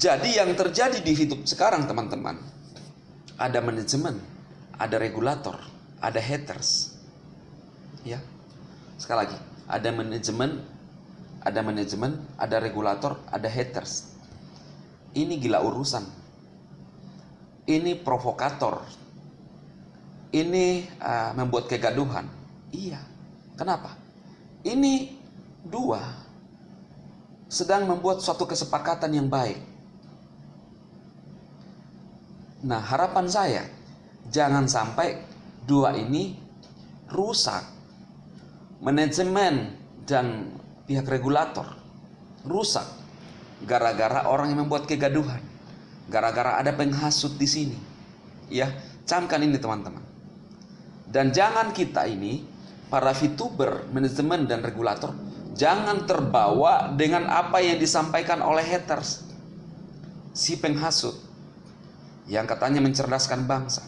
Jadi yang terjadi di VTube sekarang teman-teman, ada manajemen, ada regulator, ada haters. Ya. Sekali lagi, ada manajemen, ada regulator, ada haters. Ini gila urusan. Ini provokator. Ini membuat kegaduhan. Iya. Kenapa? Ini dua sedang membuat suatu kesepakatan yang baik. Nah, harapan saya jangan sampai dua ini rusak. Manajemen dan pihak regulator rusak gara-gara orang yang membuat kegaduhan, gara-gara ada penghasut di sini. Ya, camkan ini teman-teman. Dan jangan kita ini, para VTuber, manajemen dan regulator, jangan terbawa dengan apa yang disampaikan oleh haters, si penghasut yang katanya mencerdaskan bangsa.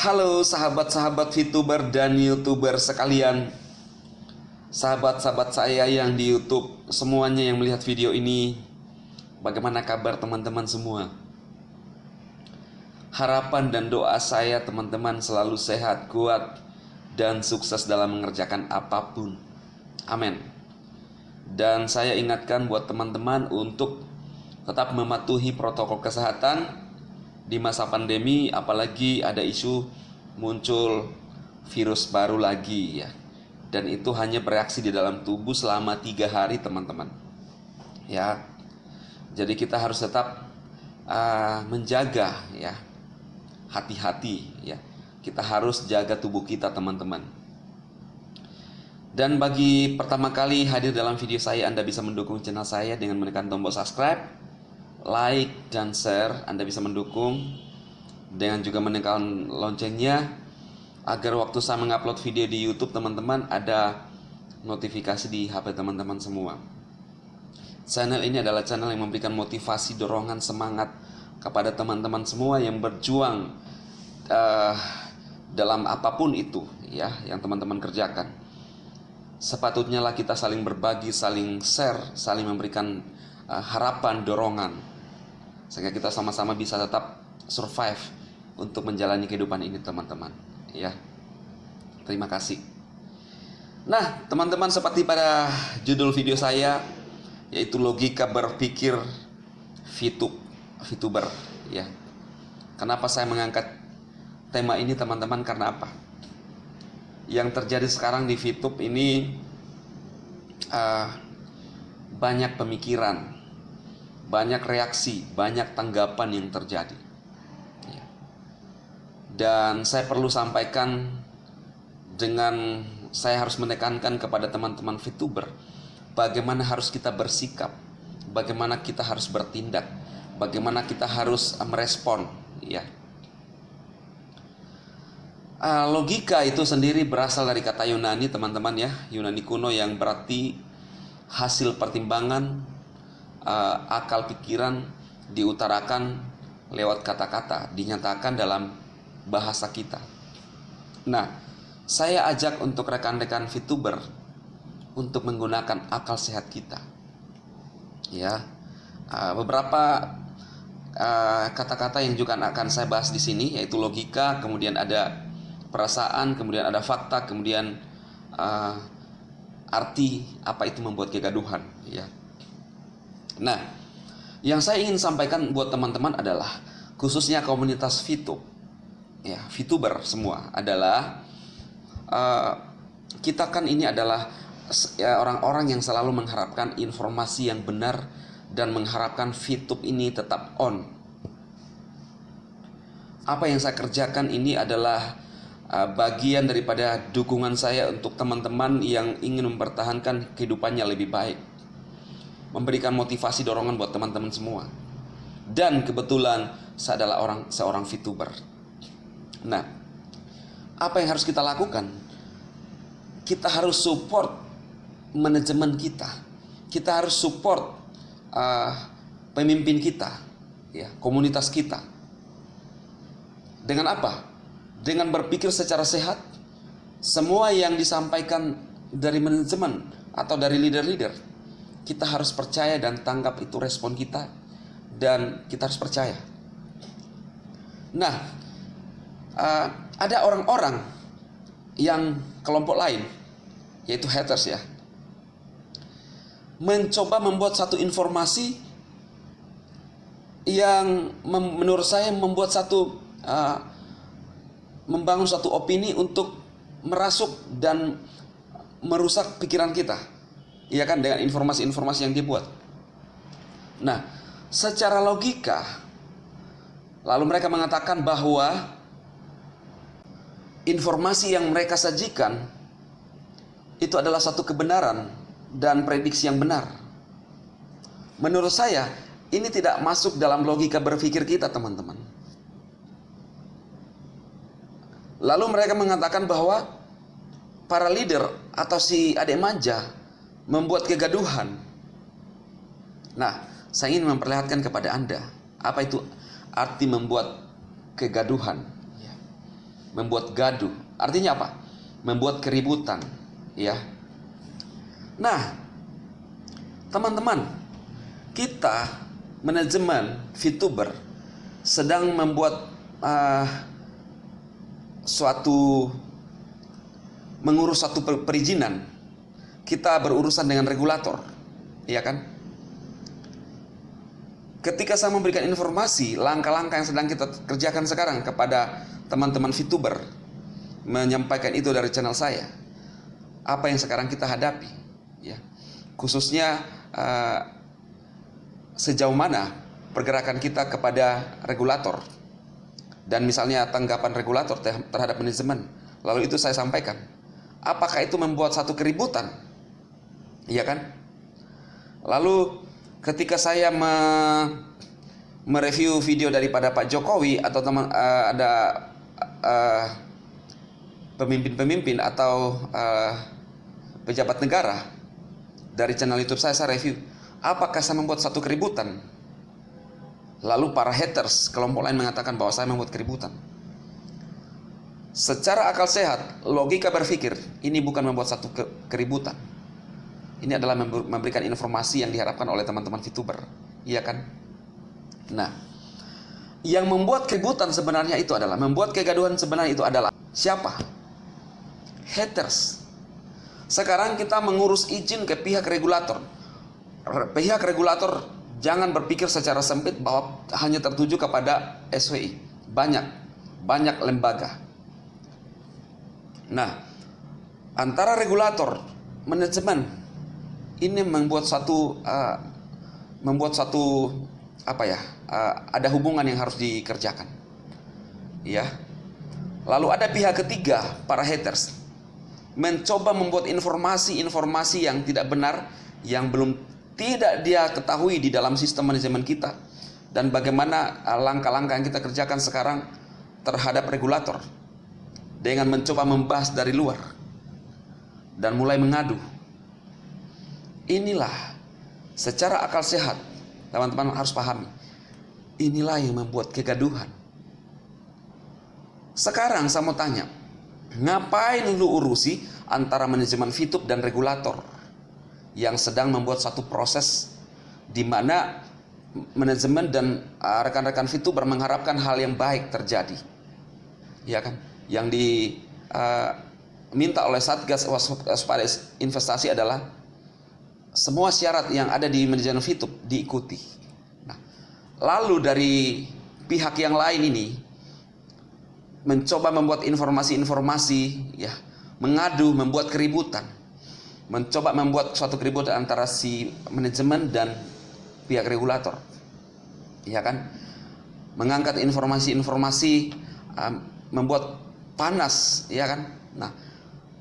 Halo sahabat-sahabat VTuber dan YouTuber sekalian, sahabat-sahabat saya yang di YouTube, semuanya yang melihat video ini, bagaimana kabar teman-teman semua? Harapan dan doa saya teman-teman selalu sehat, kuat, dan sukses dalam mengerjakan apapun. Amin. Dan saya ingatkan buat teman-teman untuk tetap mematuhi protokol kesehatan di masa pandemi, apalagi ada isu muncul virus baru lagi ya. Dan itu hanya bereaksi di dalam tubuh selama 3 hari teman-teman. Ya. Jadi kita harus tetap menjaga ya. Hati-hati ya. Kita harus jaga tubuh kita teman-teman. Dan bagi pertama kali hadir dalam video saya, Anda bisa mendukung channel saya dengan menekan tombol subscribe, like, dan share. Anda bisa mendukung dengan juga menekan loncengnya agar waktu saya mengupload video di YouTube teman-teman ada notifikasi di HP teman-teman semua. Channel ini adalah channel yang memberikan motivasi, dorongan, semangat kepada teman-teman semua yang berjuang dalam apapun itu ya yang teman-teman kerjakan. Sepatutnya lah kita saling berbagi, saling share, saling memberikan harapan, dorongan, sehingga kita sama-sama bisa tetap survive untuk menjalani kehidupan ini teman-teman ya. Terima kasih. Nah teman-teman, seperti pada judul video saya, yaitu logika berpikir VTuber ya. Kenapa saya mengangkat tema ini teman-teman? Karena apa? Yang terjadi sekarang di VTube ini banyak pemikiran, banyak reaksi, banyak tanggapan yang terjadi ya. Dan saya perlu sampaikan, dengan saya harus menekankan kepada teman-teman VTuber, bagaimana harus kita bersikap, bagaimana kita harus bertindak, bagaimana kita harus merespon ya. Logika itu sendiri berasal dari kata Yunani teman-teman ya, Yunani kuno, yang berarti hasil pertimbangan, akal pikiran diutarakan lewat kata-kata, dinyatakan dalam bahasa kita. Nah, saya ajak untuk rekan-rekan VTuber untuk menggunakan akal sehat kita ya. Beberapa kata-kata yang juga akan saya bahas di sini, yaitu logika, kemudian ada perasaan, kemudian ada fakta, kemudian arti apa itu membuat kegaduhan ya. Nah, yang saya ingin sampaikan buat teman-teman adalah, khususnya komunitas VTube ya, VTuber semua, adalah kita kan ini adalah orang-orang yang selalu mengharapkan informasi yang benar dan mengharapkan VTube ini tetap on. Apa yang saya kerjakan ini adalah bagian daripada dukungan saya untuk teman-teman yang ingin mempertahankan kehidupannya lebih baik, memberikan motivasi, dorongan buat teman-teman semua. Dan kebetulan saya adalah seorang VTuber. Nah, apa yang harus kita lakukan? Kita harus support manajemen kita. Kita harus support pemimpin kita, ya, komunitas kita. Dengan apa? Dengan berpikir secara sehat. Semua yang disampaikan dari manajemen atau dari leader-leader, kita harus percaya dan tanggap itu respon kita, dan kita harus percaya. Nah, ada orang-orang yang kelompok lain, yaitu haters ya, mencoba membuat satu informasi yang menurut saya membangun satu opini untuk merasuk dan merusak pikiran kita, ya kan, dengan informasi-informasi yang dibuat. Nah, secara logika, lalu mereka mengatakan bahwa informasi yang mereka sajikan itu adalah satu kebenaran dan prediksi yang benar. Menurut saya, ini tidak masuk dalam logika berpikir kita, teman-teman. Lalu mereka mengatakan bahwa para leader atau si adik manja membuat kegaduhan. Nah, saya ingin memperlihatkan kepada Anda apa itu arti membuat kegaduhan. Membuat gaduh. Artinya apa? Membuat keributan, ya. Nah, teman-teman, kita manajemen VTuber sedang membuat mengurus satu perizinan. Kita berurusan dengan regulator, ya kan? Ketika saya memberikan informasi langkah-langkah yang sedang kita kerjakan sekarang kepada teman-teman VTuber, menyampaikan itu dari channel saya, apa yang sekarang kita hadapi, ya, khususnya sejauh mana pergerakan kita kepada regulator, dan misalnya tanggapan regulator terhadap manajemen. Lalu itu saya sampaikan. Apakah itu membuat satu keributan? Iya kan? Lalu ketika saya mereview video daripada Pak Jokowi atau ada pemimpin-pemimpin atau pejabat negara dari channel YouTube saya review, apakah saya membuat satu keributan? Lalu para haters, kelompok lain mengatakan bahwa saya membuat keributan. Secara akal sehat, logika berpikir, ini bukan membuat satu keributan. Ini adalah memberikan informasi yang diharapkan oleh teman-teman VTuber, iya kan? Nah, yang membuat keributan sebenarnya itu adalah, membuat kegaduhan sebenarnya itu adalah siapa? Haters. Sekarang kita mengurus izin ke pihak regulator. Pihak regulator jangan berpikir secara sempit bahwa hanya tertuju kepada SWI. Banyak lembaga. Nah, antara regulator, manajemen, ini membuat satu ada hubungan yang harus dikerjakan, ya. Lalu ada pihak ketiga, para haters, mencoba membuat informasi yang tidak benar, yang tidak dia ketahui di dalam sistem manajemen kita, dan bagaimana langkah-langkah yang kita kerjakan sekarang terhadap regulator, dengan mencoba membahas dari luar dan mulai mengadu. Inilah secara akal sehat, teman-teman harus pahami, inilah yang membuat kegaduhan. Sekarang saya mau tanya, ngapain lu urusi antara manajemen VTube dan regulator yang sedang membuat satu proses di mana manajemen dan rekan-rekan VTuber mengharapkan hal yang baik terjadi, ya kan? Yang diminta oleh Satgas Waspada Investasi adalah semua syarat yang ada di manajemen VTube diikuti. Nah, lalu dari pihak yang lain ini mencoba membuat informasi-informasi, ya, mengadu, membuat keributan, mencoba membuat suatu keributan antara si manajemen dan pihak regulator, ya kan? Mengangkat informasi-informasi, membuat panas, ya kan? Nah,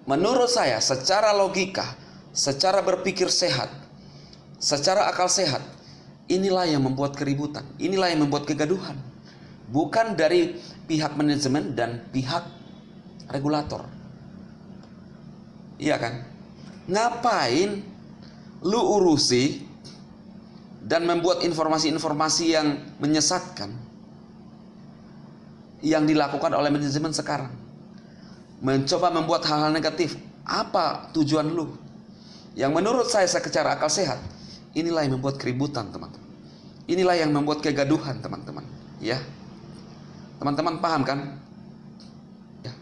menurut saya secara logika, secara berpikir sehat, secara akal sehat, inilah yang membuat keributan, inilah yang membuat kegaduhan, bukan dari pihak manajemen dan pihak regulator, iya kan? Ngapain lu urusi dan membuat informasi-informasi yang menyesatkan yang dilakukan oleh manajemen sekarang. Mencoba membuat hal-hal negatif. Apa tujuan lu? Yang menurut saya secara akal sehat, inilah yang membuat keributan, teman-teman. Inilah yang membuat kegaduhan, teman-teman. Ya, teman-teman paham kan? Ya.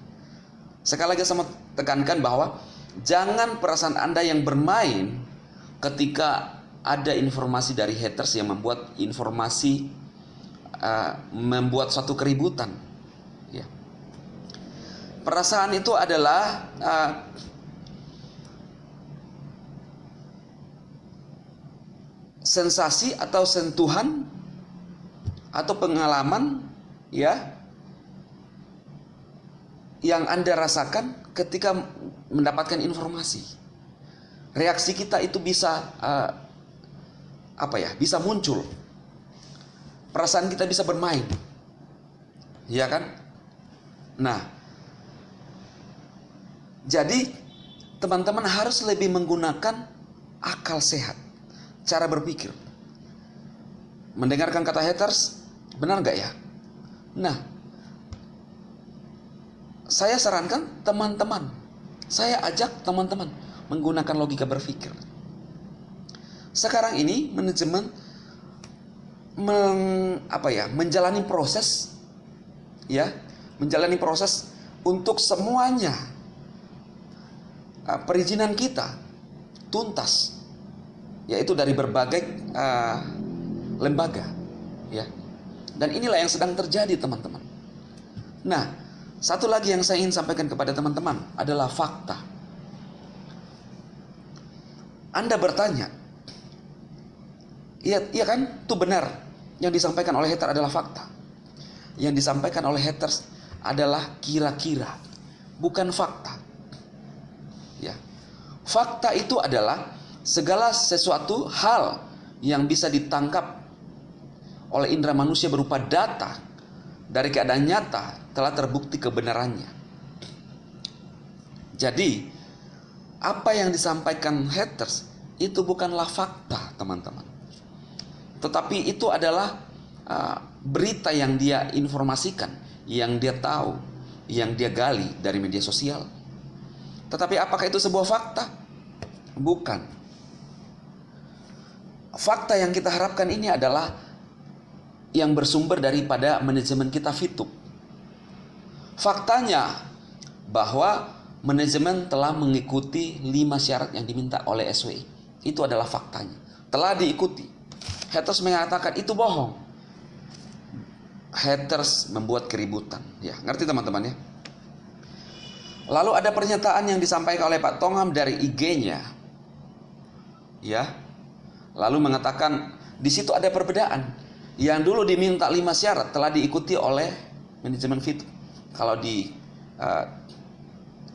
Sekali lagi saya mau tekankan bahwa jangan perasaan Anda yang bermain ketika ada informasi dari haters yang membuat informasi membuat suatu keributan. Ya. Perasaan itu adalah sensasi atau sentuhan atau pengalaman, ya, yang Anda rasakan ketika mendapatkan informasi. Reaksi kita itu bisa bisa muncul. Perasaan kita bisa bermain. Ya kan? Nah, jadi teman-teman harus lebih menggunakan akal sehat, cara berpikir. Mendengarkan kata haters, benar nggak ya? Nah, saya sarankan teman-teman, saya ajak teman-teman menggunakan logika berpikir. Sekarang ini manajemen menjalani proses, ya, menjalani proses untuk semuanya perizinan kita tuntas, yaitu dari berbagai lembaga, ya. Dan inilah yang sedang terjadi, teman-teman. Nah, satu lagi yang saya ingin sampaikan kepada teman-teman adalah fakta. Anda bertanya, iya kan? Itu benar. Yang disampaikan oleh haters adalah fakta. Yang disampaikan oleh haters adalah kira-kira, bukan fakta. Ya. Fakta itu adalah segala sesuatu hal yang bisa ditangkap oleh indera manusia berupa data dari keadaan nyata telah terbukti kebenarannya. Jadi, apa yang disampaikan haters itu bukanlah fakta, teman-teman. Tetapi itu adalah berita yang dia informasikan, yang dia tahu, yang dia gali dari media sosial. Tetapi apakah itu sebuah fakta? Bukan. Fakta yang kita harapkan ini adalah yang bersumber daripada manajemen kita FITUB. Faktanya bahwa manajemen telah mengikuti 5 syarat yang diminta oleh SWI. Itu adalah faktanya. Telah diikuti. Haters mengatakan itu bohong. Haters membuat keributan. Ya, ngerti teman-teman ya? Lalu ada pernyataan yang disampaikan oleh Pak Tongam dari IG-nya. Ya. Lalu mengatakan di situ ada perbedaan. Yang dulu diminta 5 syarat telah diikuti oleh manajemen FITUB. Kalau di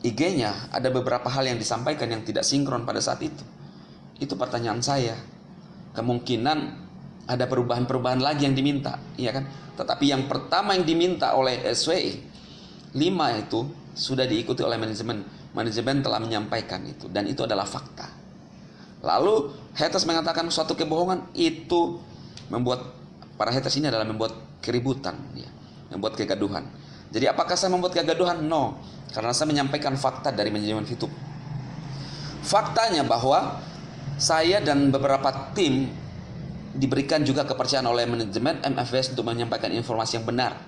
IG-nya ada beberapa hal yang disampaikan yang tidak sinkron pada saat itu. Itu pertanyaan saya. Kemungkinan ada perubahan-perubahan lagi yang diminta, iya kan? Tetapi yang pertama yang diminta oleh SWI 5 itu sudah diikuti oleh manajemen. Manajemen telah menyampaikan itu dan itu adalah fakta. Lalu haters mengatakan suatu kebohongan, itu membuat para haters ini adalah membuat keributan, ya, membuat kegaduhan. Jadi apakah saya membuat kegaduhan? No, karena saya menyampaikan fakta dari manajemen FITUB. Faktanya bahwa saya dan beberapa tim diberikan juga kepercayaan oleh manajemen MFBS untuk menyampaikan informasi yang benar.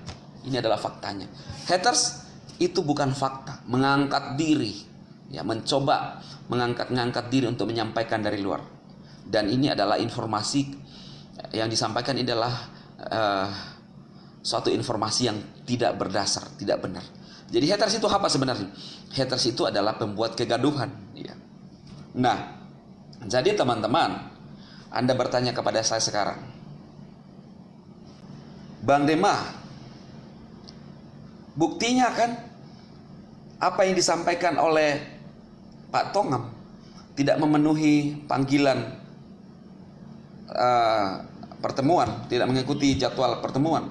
Ini adalah faktanya. Haters itu bukan fakta, mengangkat diri, ya, mencoba mengangkat diri untuk menyampaikan dari luar. Dan ini adalah informasi yang disampaikan, ini adalah suatu informasi yang tidak berdasar, tidak benar. Jadi haters itu apa sebenarnya? Haters itu adalah pembuat kegaduhan, ya. Nah, jadi teman-teman, Anda bertanya kepada saya sekarang, Bang Dema, buktinya kan apa yang disampaikan oleh Pak Tongam tidak memenuhi panggilan pertemuan, tidak mengikuti jadwal pertemuan,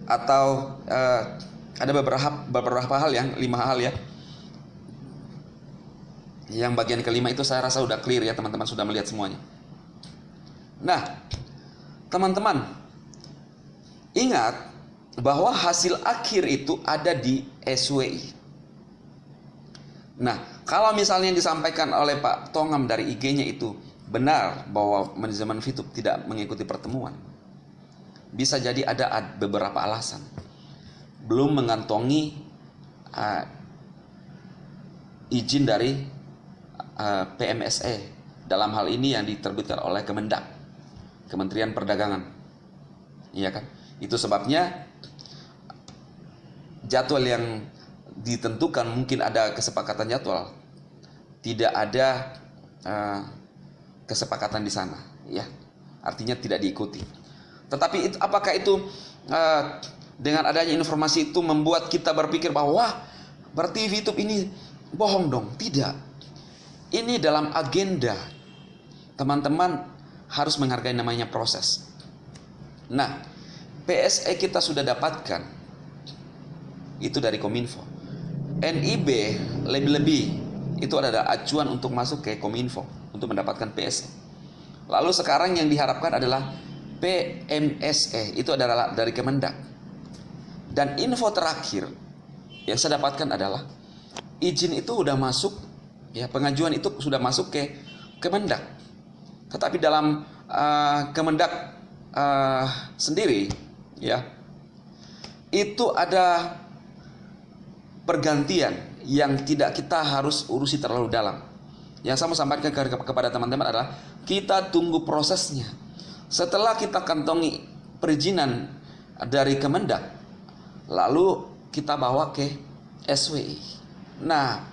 atau ada beberapa hal, yang 5 hal, ya. Yang bagian kelima itu saya rasa udah clear, ya, teman-teman sudah melihat semuanya. Nah, teman-teman, ingat bahwa hasil akhir itu ada di SWI. Nah, kalau misalnya yang disampaikan oleh Pak Tongam dari IG-nya itu benar bahwa manajemen Fitup tidak mengikuti pertemuan, bisa jadi ada beberapa alasan. Belum mengantongi izin dari PMSE, dalam hal ini yang diterbitkan oleh Kemendak, Kementerian Perdagangan. Iya kan? Itu sebabnya jadwal yang ditentukan, mungkin ada kesepakatan jadwal, tidak ada kesepakatan di sana, ya, artinya tidak diikuti. Tetapi apakah itu dengan adanya informasi itu membuat kita berpikir bahwa wah, berarti Fitup ini bohong dong? Tidak. Ini dalam agenda. Teman-teman harus menghargai namanya proses. Nah, PSE kita sudah dapatkan itu dari Kominfo. NIB lebih-lebih itu adalah acuan untuk masuk ke Kominfo untuk mendapatkan PSE. Lalu sekarang yang diharapkan adalah PMSE, itu adalah dari Kemendak. Dan info terakhir yang saya dapatkan adalah izin itu sudah masuk, ya, pengajuan itu sudah masuk ke Kemendak. Tetapi dalam Kemendak sendiri, ya, itu ada pergantian yang tidak kita harus urusi terlalu dalam. Yang saya mau sampaikan kepada teman-teman adalah kita tunggu prosesnya. Setelah kita kantongi perizinan dari Kemendak, lalu kita bawa ke SWI. Nah,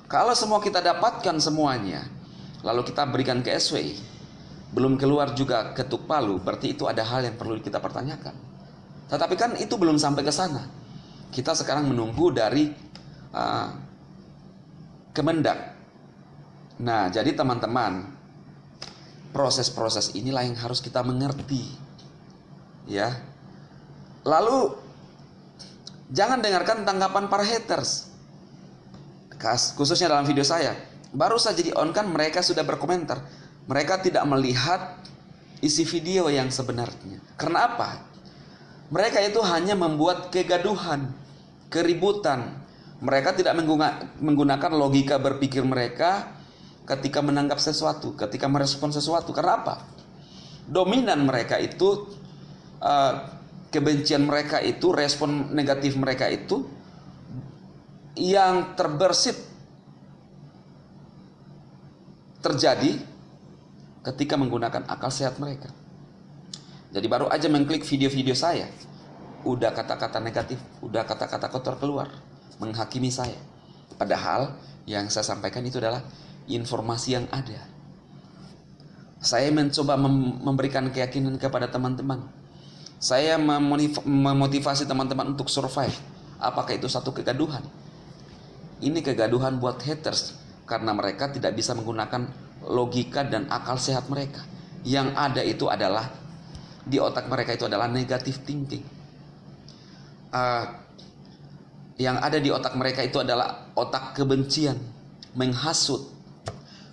kalau semua kita dapatkan semuanya, lalu kita berikan ke SWI, belum keluar juga ketuk palu, berarti itu ada hal yang perlu kita pertanyakan. Tetapi kan itu belum sampai ke sana. Kita sekarang menunggu dari Kemendak. Nah, jadi teman-teman, proses-proses inilah yang harus kita mengerti, ya. Lalu jangan dengarkan tanggapan para haters, khususnya dalam video saya. Baru saja di on kan mereka sudah berkomentar. Mereka tidak melihat isi video yang sebenarnya. Karena apa? Mereka itu hanya membuat kegaduhan, keributan. Mereka tidak menggunakan logika berpikir mereka ketika menanggap sesuatu, ketika merespon sesuatu. Karena apa? Dominan mereka itu, kebencian mereka itu, respon negatif mereka itu yang terbersit terjadi ketika menggunakan akal sehat mereka. Jadi baru aja mengklik video-video saya, udah kata-kata negatif, udah kata-kata kotor keluar, menghakimi saya. Padahal yang saya sampaikan itu adalah informasi yang ada. Saya mencoba memberikan keyakinan kepada teman-teman. Saya memotivasi teman-teman untuk survive. Apakah itu satu kegaduhan? Ini kegaduhan buat haters, karena mereka tidak bisa menggunakan logika dan akal sehat mereka. Yang ada itu adalah di otak mereka itu adalah negative thinking. Yang ada di otak mereka itu adalah otak kebencian, menghasut.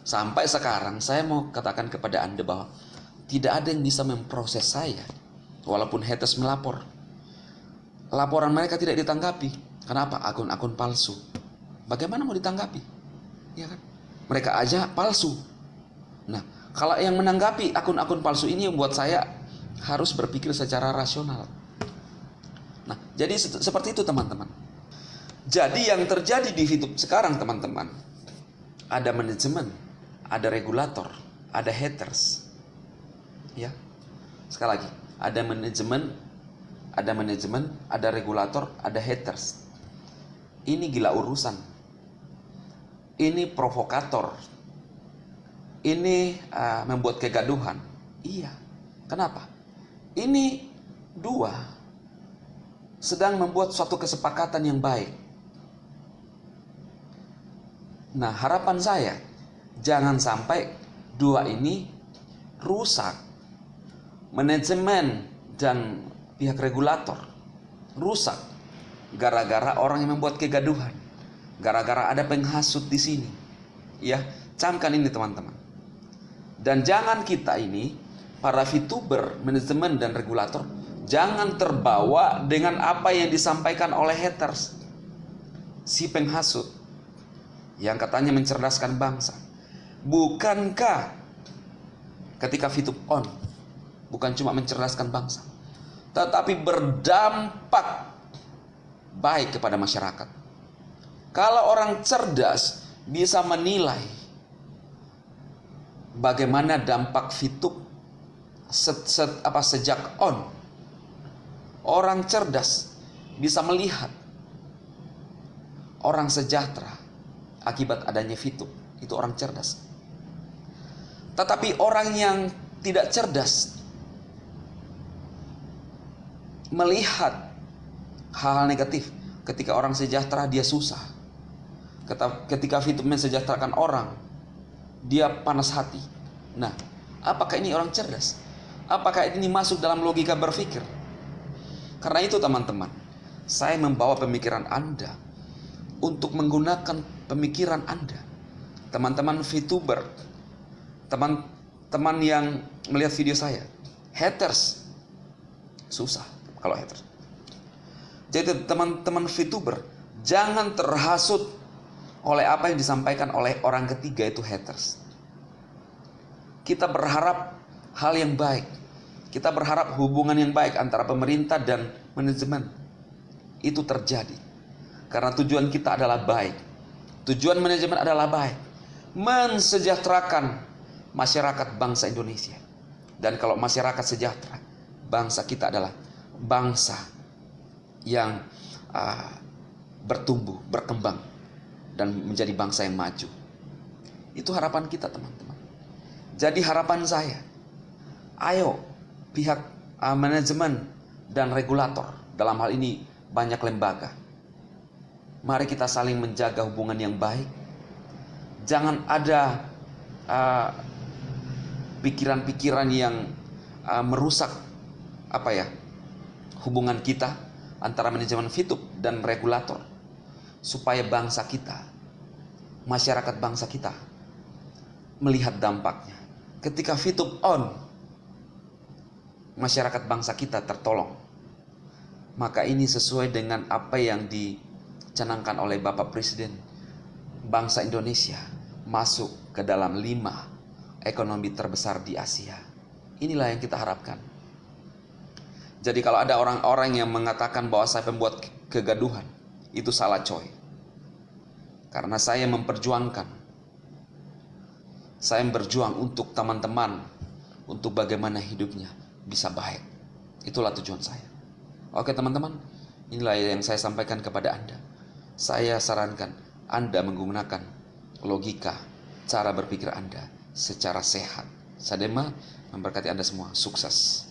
Sampai sekarang saya mau katakan kepada Anda bahwa tidak ada yang bisa memproses saya. Walaupun haters melapor, laporan mereka tidak ditanggapi. Kenapa? Akun-akun palsu. Bagaimana mau ditanggapi? Ya kan? Mereka aja palsu. Nah, kalau yang menanggapi akun-akun palsu ini yang buat saya harus berpikir secara rasional. Nah, jadi seperti itu teman-teman. Jadi yang terjadi di Fitup sekarang teman-teman, ada manajemen, ada regulator, ada haters. Ya. Sekali lagi, ada manajemen, ada regulator, ada haters. Ini gila urusan. Ini provokator. Ini membuat kegaduhan. Iya. Kenapa? Ini dua sedang membuat suatu kesepakatan yang baik. Nah, harapan saya jangan sampai dua ini rusak. Manajemen dan pihak regulator rusak gara-gara orang yang membuat kegaduhan, gara-gara ada penghasut di sini. Ya, camkan ini teman-teman. Dan jangan kita ini para VTuber, manajemen dan regulator Jangan terbawa dengan apa yang disampaikan oleh haters, si penghasut yang katanya mencerdaskan bangsa. Bukankah ketika VTube on bukan cuma mencerdaskan bangsa, tetapi berdampak baik kepada masyarakat? Kalau orang cerdas bisa menilai bagaimana dampak VTube sejak on, orang cerdas bisa melihat orang sejahtera akibat adanya VTube. Itu orang cerdas. Tetapi orang yang tidak cerdas melihat hal-hal negatif. Ketika orang sejahtera dia susah. Ketika VTube mensejahterakan orang, dia panas hati. Nah, apakah ini orang cerdas? Apakah ini masuk dalam logika berpikir? Karena itu teman-teman, saya membawa pemikiran Anda untuk menggunakan pemikiran Anda. Teman-teman VTuber, teman-teman yang melihat video saya, haters, susah kalau haters. Jadi teman-teman VTuber, jangan terhasut oleh apa yang disampaikan oleh orang ketiga, itu haters. Kita berharap hal yang baik. Kita berharap hubungan yang baik antara pemerintah dan manajemen itu terjadi. Karena tujuan kita adalah baik. Tujuan manajemen adalah baik. Mensejahterakan masyarakat bangsa Indonesia. Dan kalau masyarakat sejahtera, bangsa kita adalah bangsa yang bertumbuh, berkembang, dan menjadi bangsa yang maju. Itu harapan kita teman-teman. Jadi harapan saya, ayo pihak manajemen dan regulator, dalam hal ini banyak lembaga, mari kita saling menjaga hubungan yang baik. Jangan ada pikiran-pikiran yang merusak hubungan kita antara manajemen VTube dan regulator, supaya bangsa kita, masyarakat bangsa kita melihat dampaknya. Ketika VTube on, masyarakat bangsa kita tertolong. Maka ini sesuai dengan apa yang dicanangkan oleh Bapak Presiden, bangsa Indonesia masuk ke dalam 5 ekonomi terbesar di Asia. Inilah yang kita harapkan. Jadi kalau ada orang-orang yang mengatakan bahwa saya pembuat kegaduhan, itu salah coy. Karena saya memperjuangkan, saya berjuang untuk teman-teman, untuk bagaimana hidupnya bisa baik. Itulah tujuan saya. Oke teman-teman, inilah yang saya sampaikan kepada Anda. Saya sarankan Anda menggunakan logika, cara berpikir Anda secara sehat. Sadema memberkati Anda semua. Sukses.